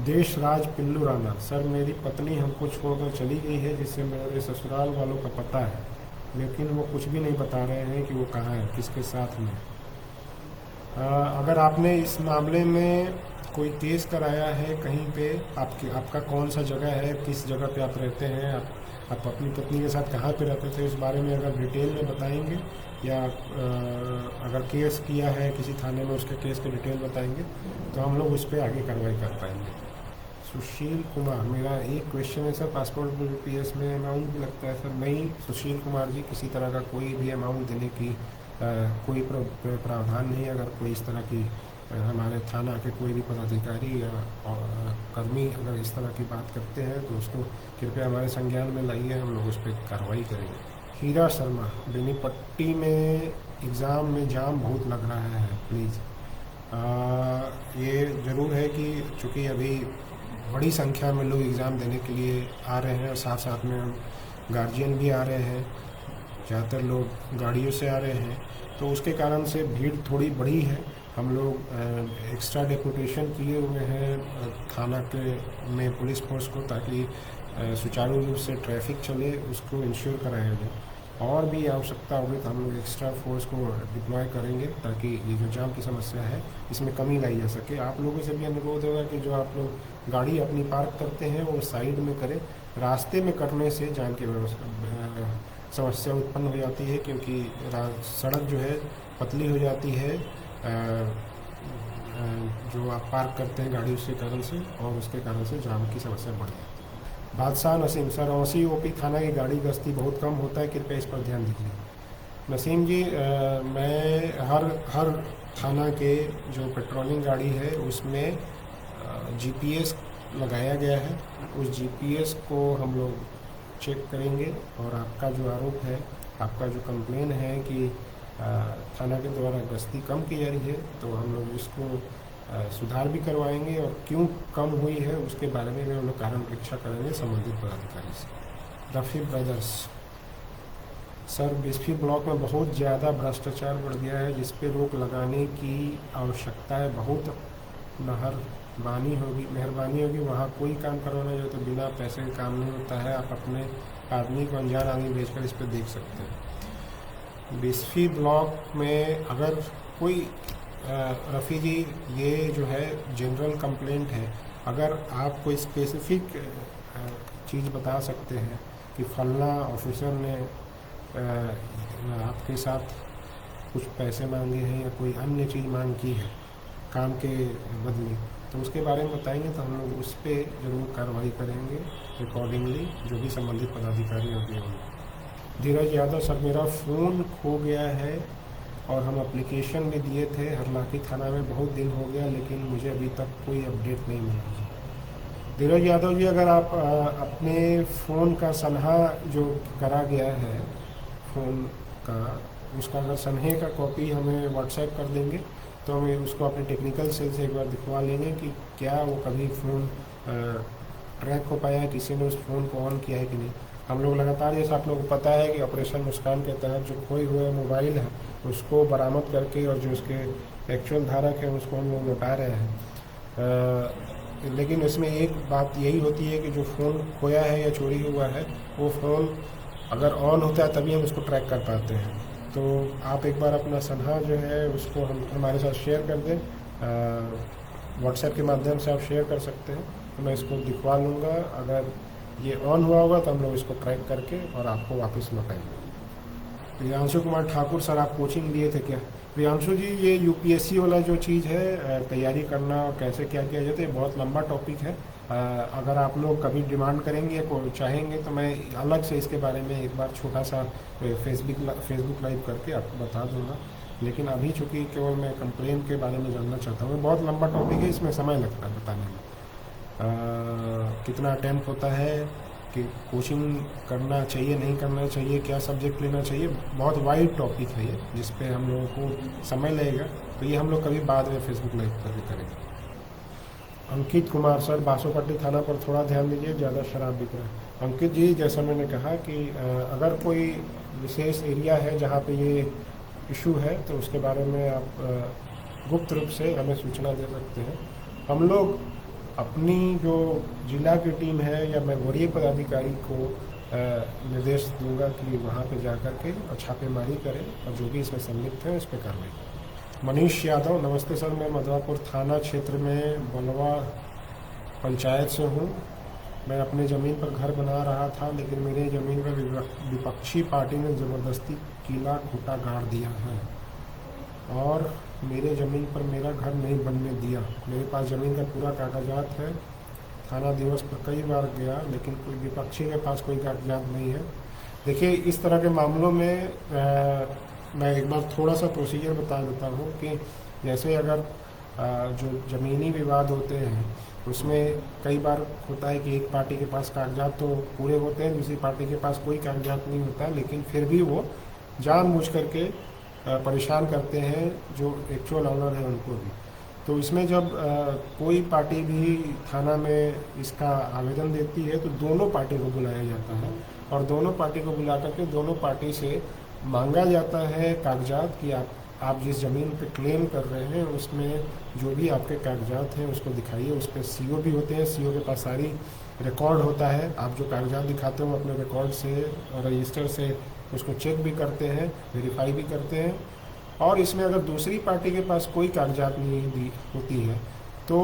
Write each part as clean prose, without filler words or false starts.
देश राज पिल्लू राणा। सर, मेरी पत्नी हमको छोड़कर चली गई है, जिससे मेरे ससुराल वालों का पता है, लेकिन वो कुछ भी नहीं बता रहे हैं कि वो कहाँ है, किसके साथ में। अगर आपने इस मामले में कोई केस कराया है कहीं पे, आपका कौन सा जगह है, किस जगह पे आप रहते हैं, आप अपनी पत्नी के साथ कहाँ पे रहते थे, इस बारे में अगर डिटेल में बताएंगे, या अगर केस किया है किसी थाने में, उसके केस की डिटेल बताएंगे, तो हम लोग उस पर आगे कार्रवाई कर पाएंगे। सुशील कुमार, मेरा एक क्वेश्चन है सर, पासपोर्ट पीएस में अमाउंट भी लगता है सर? नहीं सुशील कुमार जी, किसी तरह का कोई भी अमाउंट देने की कोई प्रावधान नहीं है। अगर कोई इस तरह की हमारे थाना के कोई भी पदाधिकारी या कर्मी अगर इस तरह की बात करते हैं, तो उसको कृपया हमारे संज्ञान में लाइए, हम लोग उस पर कार्रवाई करेंगे। हीरा शर्मा, बेनीपट्टी में एग्ज़ाम में जाम बहुत लग रहा है, प्लीज़। ये ज़रूर है कि चूँकि अभी बड़ी संख्या में लोग एग्ज़ाम देने के लिए आ रहे हैं, और साथ साथ में गार्जियन भी आ रहे हैं, ज़्यादातर लोग गाड़ियों से आ रहे हैं, तो उसके कारण से भीड़ थोड़ी बड़ी है। हम लोग एक्स्ट्रा डेपुटेशन किए हुए हैं थाना के में पुलिस फोर्स को, ताकि सुचारू रूप से ट्रैफिक चले, उसको इंश्योर कराया जाए। और भी आवश्यकता होगी तो हम लोग एक्स्ट्रा फोर्स को डिप्लॉय करेंगे, ताकि ये जो जाम की समस्या है इसमें कमी लाई जा सके। आप लोगों से भी अनुरोध होगा कि जो आप लोग गाड़ी अपनी पार्क करते हैं वो साइड में करें। रास्ते में करने से जाम की समस्या उत्पन्न हो जाती है, क्योंकि सड़क जो है पतली हो जाती है, जो आप पार्क करते हैं गाड़ी, उसके कारण से, और उसके कारण से जाम की समस्या बढ़ जाती है। बादशाह नसीम, सर औसी ओपी थाना की गाड़ी गश्ती बहुत कम होता है, कृपया इस पर ध्यान दीजिए। नसीम जी, मैं हर थाना के जो पेट्रोलिंग गाड़ी है उसमें जीपीएस लगाया गया है। उस जीपीएस को हम लोग चेक करेंगे, और आपका जो आरोप है, आपका जो कंप्लेन है कि थाना के द्वारा गश्ती कम की जा रही है, तो हम लोग इसको सुधार भी करवाएंगे, और क्यों कम हुई है उसके बारे में हम लोग कारण परीक्षा करेंगे संबंधित पदाधिकारी से। Rafi brothers, sir Bisfi block में बहुत ज़्यादा भ्रष्टाचार बढ़ गया है, जिस पे रोक लगाने की आवश्यकता है। बहुत मेहरबानी होगी वहाँ कोई काम करवाना जो तो बिना पैसे के काम नहीं होता है। आप अपने आदमी को अनजान आदमी भेजकर इस पर देख सकते हैं। बिस्फी ब्लॉक में अगर कोई रफ़ी जी, ये जो है जनरल कंप्लेंट है, अगर आप कोई स्पेसिफिक चीज़ बता सकते हैं कि फलना ऑफिसर ने आपके साथ कुछ पैसे मांगे हैं या कोई अन्य चीज़ मांग की है काम के बदले, तो उसके बारे में बताएंगे, तो हम लोग उस पर ज़रूर कार्रवाई करेंगे अकॉर्डिंगली, जो भी संबंधित पदाधिकारी होंगे। धीरज यादव, सर मेरा फ़ोन खो गया है और हम एप्लीकेशन भी दिए थे हरलाखी थाना में, बहुत दिन हो गया, लेकिन मुझे अभी तक कोई अपडेट नहीं मिला। धीरज यादव जी, अगर आप अपने फ़ोन का सनहा जो करा गया है फ़ोन का, उसका अगर सनहे का कॉपी हमें व्हाट्सएप कर देंगे, तो हमें उसको अपने टेक्निकल सेल से एक बार दिखवा लेंगे कि क्या वो कभी फ़ोन ट्रैक हो पाया है, किसी ने उस फ़ोन को ऑन किया है कि नहीं। हम लोग लगातार, जैसा आप लोगों को पता है कि ऑपरेशन मुस्कान के तहत जो खोए हुए मोबाइल है उसको बरामद करके, और जो उसके एक्चुअल धारक है उसको हम लोग लौटा रहे हैं। लेकिन इसमें एक बात यही होती है कि जो फ़ोन खोया है या चोरी हुआ है, वो फ़ोन अगर ऑन होता है तभी हम उसको ट्रैक कर पाते हैं। तो आप एक बार अपना सनहा जो है उसको हमारे साथ शेयर कर दें, व्हाट्सएप के माध्यम से आप शेयर कर सकते हैं, तो मैं इसको दिखवा लूँगा। अगर ये ऑन हुआ होगा तो हम लोग इसको ट्रैक करके और आपको वापस लौटाएंगे। प्रियांशु कुमार ठाकुर, सर आप कोचिंग लिए थे क्या? प्रियांशु जी, ये यूपीएससी वाला जो चीज़ है, तैयारी करना और कैसे क्या किया जाता है, बहुत लंबा टॉपिक है। अगर आप लोग कभी डिमांड करेंगे को चाहेंगे तो मैं अलग से इसके बारे में एक बार छोटा सा फेसबुक लाइव करके आपको बता दूंगा। लेकिन अभी चूँकि केवल मैं कंप्लेन के बारे में जानना चाहता हूँ, बहुत लंबा टॉपिक है, इसमें समय लगता है बताने में। कितना अटैम्प्ट होता है, कि कोचिंग करना चाहिए नहीं करना चाहिए, क्या सब्जेक्ट लेना चाहिए, बहुत वाइड टॉपिक है ये, जिस पे हम लोगों को समय लगेगा, तो ये हम लोग कभी बाद में फेसबुक लाइव करके करेंगे। अंकित कुमार, सर बासोपट्टी थाना पर थोड़ा ध्यान दीजिए, ज़्यादा शराब बिक रहा है। अंकित जी, जैसा मैंने कहा कि अगर कोई विशेष एरिया है जहाँ पे ये इशू है, तो उसके बारे में आप गुप्त रूप से हमें सूचना दे सकते हैं। हम लोग अपनी जो जिला की टीम है या मैं वरीय पदाधिकारी को निर्देश दूंगा कि वहाँ पे जा कर के छापेमारी करें और जो भी इसमें संलिप्त है उस पर कार्रवाई करें। मनीष यादव, नमस्ते सर, मैं मधवापुर थाना क्षेत्र में बलवा पंचायत से हूँ। मैं अपने ज़मीन पर घर बना रहा था, लेकिन मेरे ज़मीन पर विपक्षी पार्टी ने ज़बरदस्ती कीला खूंटा गाड़ दिया है और मेरे ज़मीन पर मेरा घर नहीं बनने दिया। मेरे पास ज़मीन का पूरा कागजात है। थाना दिवस पर कई बार गया, लेकिन कोई विपक्षी के पास कोई कागजात नहीं है। देखिए, इस तरह के मामलों में मैं एक बार थोड़ा सा प्रोसीजर बता देता हूँ कि जैसे अगर जो ज़मीनी विवाद होते हैं उसमें कई बार होता है कि एक पार्टी के पास कागजात तो पूरे होते हैं, दूसरी पार्टी के पास कोई कागजात नहीं होता, लेकिन फिर भी वो जानबूझ करके परेशान करते हैं जो एक्चुअल ऑनर है उनको भी। तो इसमें जब कोई पार्टी भी थाना में इसका आवेदन देती है तो दोनों पार्टी को बुलाया जाता है और दोनों पार्टी को बुला करके दोनों पार्टी से मांगा जाता है कागजात कि आप जिस ज़मीन पे क्लेम कर रहे हैं उसमें जो भी आपके कागजात हैं उसको दिखाइए। उस पर सीओ भी होते हैं, सीओ के पास सारी रिकॉर्ड होता है। आप जो कागजात दिखाते हो अपने रिकॉर्ड से और रजिस्टर से उसको चेक भी करते हैं, वेरीफाई भी करते हैं। और इसमें अगर दूसरी पार्टी के पास कोई कागजात नहीं होती है तो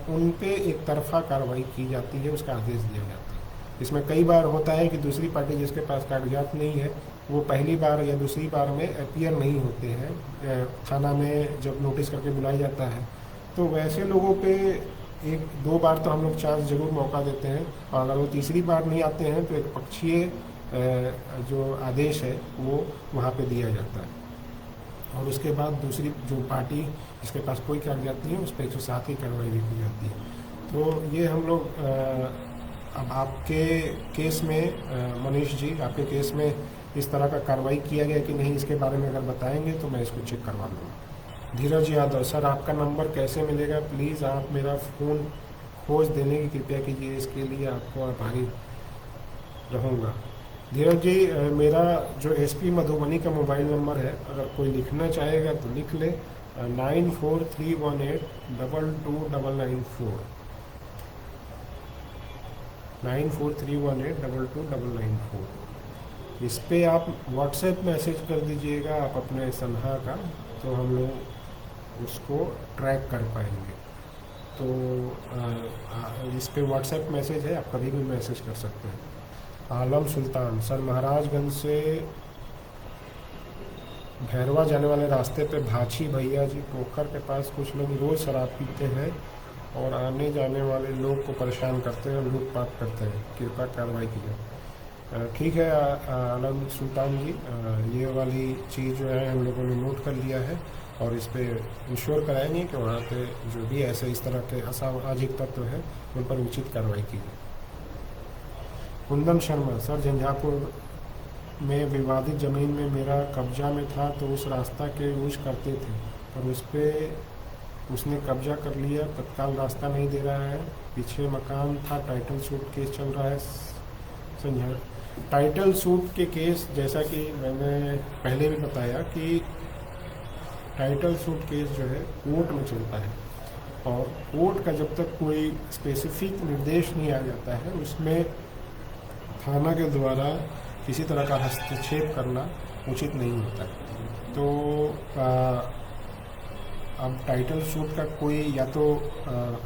उन पे एक तरफा कार्रवाई की जाती है, उसका आदेश दिया जाता है। इसमें कई बार होता है कि दूसरी पार्टी जिसके पास कागजात नहीं है वो पहली बार या दूसरी बार में अपीयर नहीं होते हैं थाना में जब नोटिस करके बुलाया जाता है। तो वैसे लोगों पे एक दो बार तो हम लोग चांस जरूर मौका देते हैं और अगर वो तीसरी बार नहीं आते हैं तो एक पक्षीय जो आदेश है वो वहाँ पे दिया जाता है और उसके बाद दूसरी जो पार्टी जिसके पास कोई कागजात नहीं है उस पर 107 की कार्रवाई भी की जाती है। तो ये हम लोग अब आपके केस में मनीष जी, आपके केस में इस तरह का कार्रवाई किया गया कि नहीं, इसके बारे में अगर बताएंगे तो मैं इसको चेक करवा लूँगा। धीरज यादव, सर आपका नंबर कैसे मिलेगा? प्लीज़ आप मेरा फ़ोन खोज देने की कृपया कीजिए, इसके लिए आपको आभारी रहूँगा। धीरज जी, मेरा जो एसपी मधुबनी का मोबाइल नंबर है, अगर कोई लिखना चाहेगा तो लिख ले, 9431822994 9431822994। इस पे आप व्हाट्सएप मैसेज कर दीजिएगा आप अपने सन्हा का, तो हम लोग उसको ट्रैक कर पाएंगे। तो इस पे व्हाट्सएप मैसेज है, आप कभी भी मैसेज कर सकते हैं। आलम सुल्तान, सर महाराजगंज से भैरवा जाने वाले रास्ते पे भाची भैया जी पोखर के पास कुछ लोग रोज़ शराब पीते हैं और आने जाने वाले लोग को परेशान करते हैं और लूटपाट करते हैं, कृपया कार्रवाई कीजिए। ठीक है आलम सुल्तान जी, ये वाली चीज़ जो है हम लोगों ने नोट कर लिया है और इस पे इंश्योर कराएंगे कि वहाँ पे जो भी ऐसे इस तरह के असामाजिक तत्व हैं उन पर उचित कार्रवाई की जाए। कुंदन शर्मा, सर झंझारपुर में विवादित ज़मीन में मेरा कब्जा में था तो उस रास्ता के यूज करते थे पर उस पर उसने कब्जा कर लिया, तत्काल रास्ता नहीं दे रहा है। पीछे मकान था, टाइटल सूट केस चल रहा है। संजय, टाइटल सूट के केस, जैसा कि मैंने पहले भी बताया कि टाइटल सूट केस जो है कोर्ट में चलता है और कोर्ट का जब तक कोई स्पेसिफिक निर्देश नहीं आ जाता है उसमें थाना के द्वारा किसी तरह का हस्तक्षेप करना उचित नहीं होता। तो अब टाइटल सूट का कोई या तो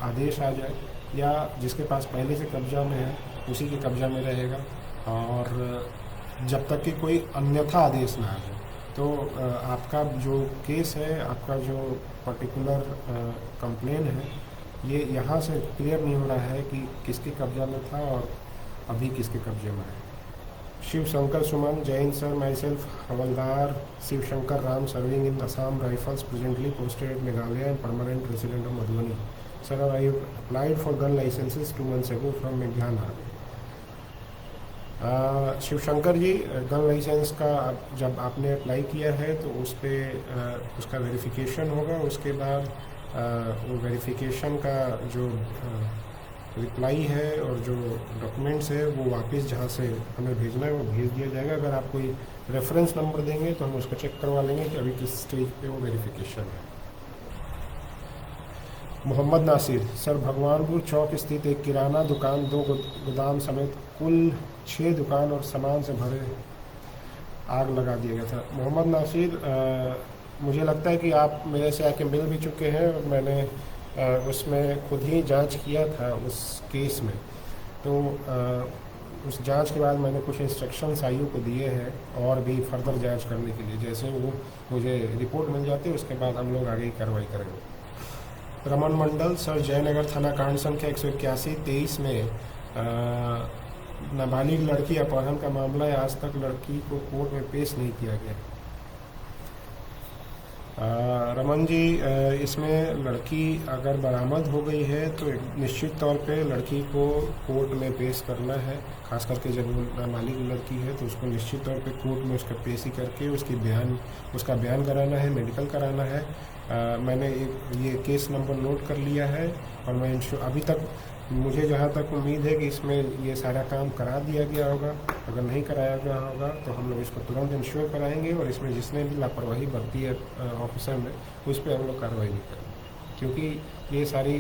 आदेश आ जाए या जिसके पास पहले से कब्जा में है उसी के कब्जा में रहेगा और जब तक कि कोई अन्यथा आदेश ना आ जाए। तो आपका जो केस है, आपका जो पर्टिकुलर कंप्लेन है, ये यहाँ से क्लियर नहीं हो रहा है कि किसके कब्जा में था और अभी किसके कब्जे में है। Shiv Shankar Suman, Jain sir, myself havildar Shiv Shankar Ram, serving in Assam Rifles, presently posted at Meghalaya and permanent resident of Madhubani. Sir I applied for gun licences 2 months ago from मेघाना। शिव शंकर जी, गन लाइसेंस का जब आपने अप्लाई किया है तो उस पर उसका वेरिफिकेशन होगा, उसके बाद वो वेरिफिकेशन का जो रिप्लाई है और जो डॉक्यूमेंट्स है वो वापस जहाँ से हमें भेजना है वो भेज दिया जाएगा। अगर आप कोई रेफरेंस नंबर देंगे तो हम उसको चेक करवा लेंगे कि अभी किस स्टेज पे वो वेरिफिकेशन है। मोहम्मद नासिर सर, भगवानपुर चौक स्थित एक किराना दुकान, 2 गोदाम समेत कुल 6 दुकान और सामान से भरे आग लगा दिया गया था। मोहम्मद नासिर, मुझे लगता है कि आप मेरे से आके मिल भी चुके हैं और मैंने उसमें खुद ही जांच किया था उस केस में। तो उस जांच के बाद मैंने कुछ इंस्ट्रक्शंस आईओ को दिए हैं और भी फर्दर जांच करने के लिए। जैसे वो मुझे रिपोर्ट मिल जाती है उसके बाद हम लोग आगे की कार्रवाई करेंगे। रमन मंडल सर, जयनगर थाना कांड संख्या 181/23 में नाबालिग लड़की अपहरण का मामला है। आज तक लड़की को कोर्ट में पेश नहीं किया गया। रमन जी, इसमें लड़की अगर बरामद हो गई है तो निश्चित तौर पे लड़की को कोर्ट में पेश करना है। खास करके जब वो नाबालिग लड़की है तो उसको निश्चित तौर पे कोर्ट में उसका पेशी करके उसका बयान कराना है, मेडिकल कराना है। मैंने ये केस नंबर नोट कर लिया है और मैं अभी तक मुझे जहाँ तक उम्मीद है कि इसमें ये सारा काम करा दिया गया होगा। अगर नहीं कराया गया होगा तो हम लोग इसको तुरंत इंश्योर कराएंगे और इसमें जिसने भी लापरवाही बरती है ऑफिसर ने, उस पर हम लोग कार्रवाई नहीं करेंगे। क्योंकि ये सारी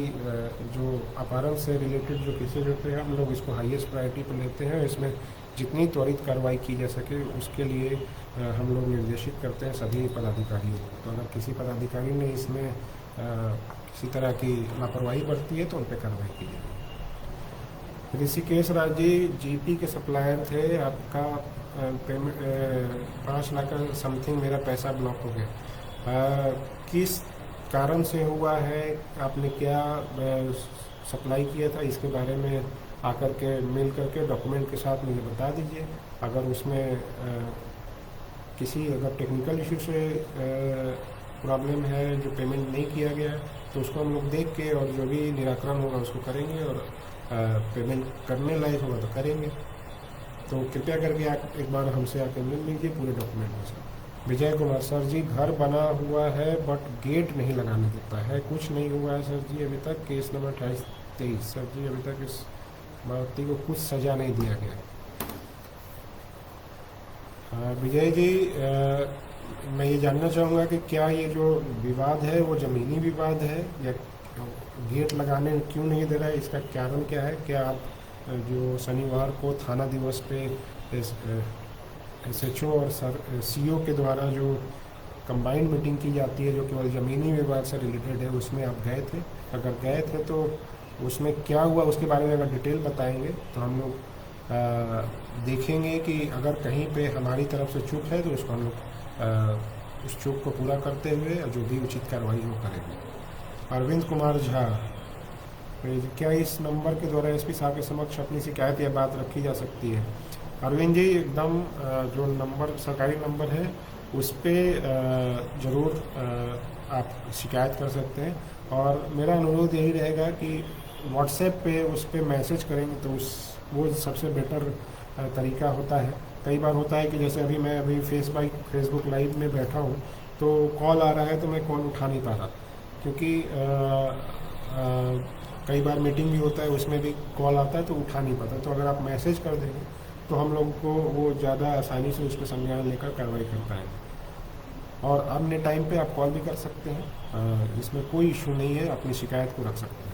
जो अपहरण से रिलेटेड जो केसेज होते हैं हम लोग इसको हाईएस्ट प्रायोरिटी पर लेते हैं। इसमें जितनी त्वरित कार्रवाई की जा सके उसके लिए हम लोग निर्देशित करते हैं सभी पदाधिकारियों को। तो अगर किसी पदाधिकारी ने इसमें किसी तरह की लापरवाही बरती है तो उन पर कार्रवाई की जाएगी। ऋषिकेश राज जी, जीपी के सप्लायर थे, आपका पेमेंट 5 लाख समथिंग मेरा पैसा ब्लॉक हो गया। किस कारण से हुआ है, आपने क्या सप्लाई किया था, इसके बारे में आकर के मिल करके डॉक्यूमेंट के साथ मुझे बता दीजिए। अगर उसमें किसी अगर टेक्निकल इशू से प्रॉब्लम है जो पेमेंट नहीं किया गया तो उसको हम लोग देख के और जो भी निराकरण होगा उसको करेंगे और पेमेंट करने लायक होगा तो करेंगे। तो कृपया करके आप एक बार हमसे आकर मिल लीजिए पूरे डॉक्यूमेंट में सर। विजय कुमार सर जी, घर बना हुआ है बट गेट नहीं लगाने देता है, कुछ नहीं हुआ है सर जी अभी तक। केस नंबर 28/23 सर जी, अभी तक इस व्यक्ति को कुछ सजा नहीं दिया गया। विजय जी, मैं ये जानना चाहूँगा कि क्या ये जो विवाद है वो ज़मीनी विवाद है या गेट लगाने क्यों नहीं दे रहा है, इसका कारण क्या है? क्या आप जो शनिवार को थाना दिवस पे SHO और CO के द्वारा जो कंबाइंड मीटिंग की जाती है जो केवल ज़मीनी विवाद से रिलेटेड है उसमें आप गए थे? अगर गए थे तो उसमें क्या हुआ उसके बारे में अगर डिटेल बताएंगे तो हम लोग देखेंगे कि अगर कहीं पे हमारी तरफ से चूक है तो उसको हम लोग उस चूक को पूरा करते हुए जो भी उचित कार्रवाई वो करेंगे। अरविंद कुमार झा, क्या इस नंबर के द्वारा SP साहब के समक्ष अपनी शिकायत या बात रखी जा सकती है? अरविंद जी, एकदम जो नंबर सरकारी नंबर है उस पर ज़रूर आप शिकायत कर सकते हैं और मेरा अनुरोध यही रहेगा कि व्हाट्सएप पे उस पर मैसेज करेंगे तो वो सबसे बेटर तरीका होता है। कई बार होता है कि जैसे मैं अभी फेसबुक लाइव में बैठा हूँ तो कॉल आ रहा है तो मैं कॉल उठा नहीं पा रहा क्योंकि कई बार मीटिंग भी होता है उसमें भी कॉल आता है तो उठा नहीं पाता। तो अगर आप मैसेज कर देंगे तो हम लोग को वो ज़्यादा आसानी से उस पर संज्ञान लेकर कार्रवाई कर पाएंगे। और अन्य टाइम पे आप कॉल भी कर सकते हैं, इसमें कोई इशू नहीं है, अपनी शिकायत को रख सकते हैं।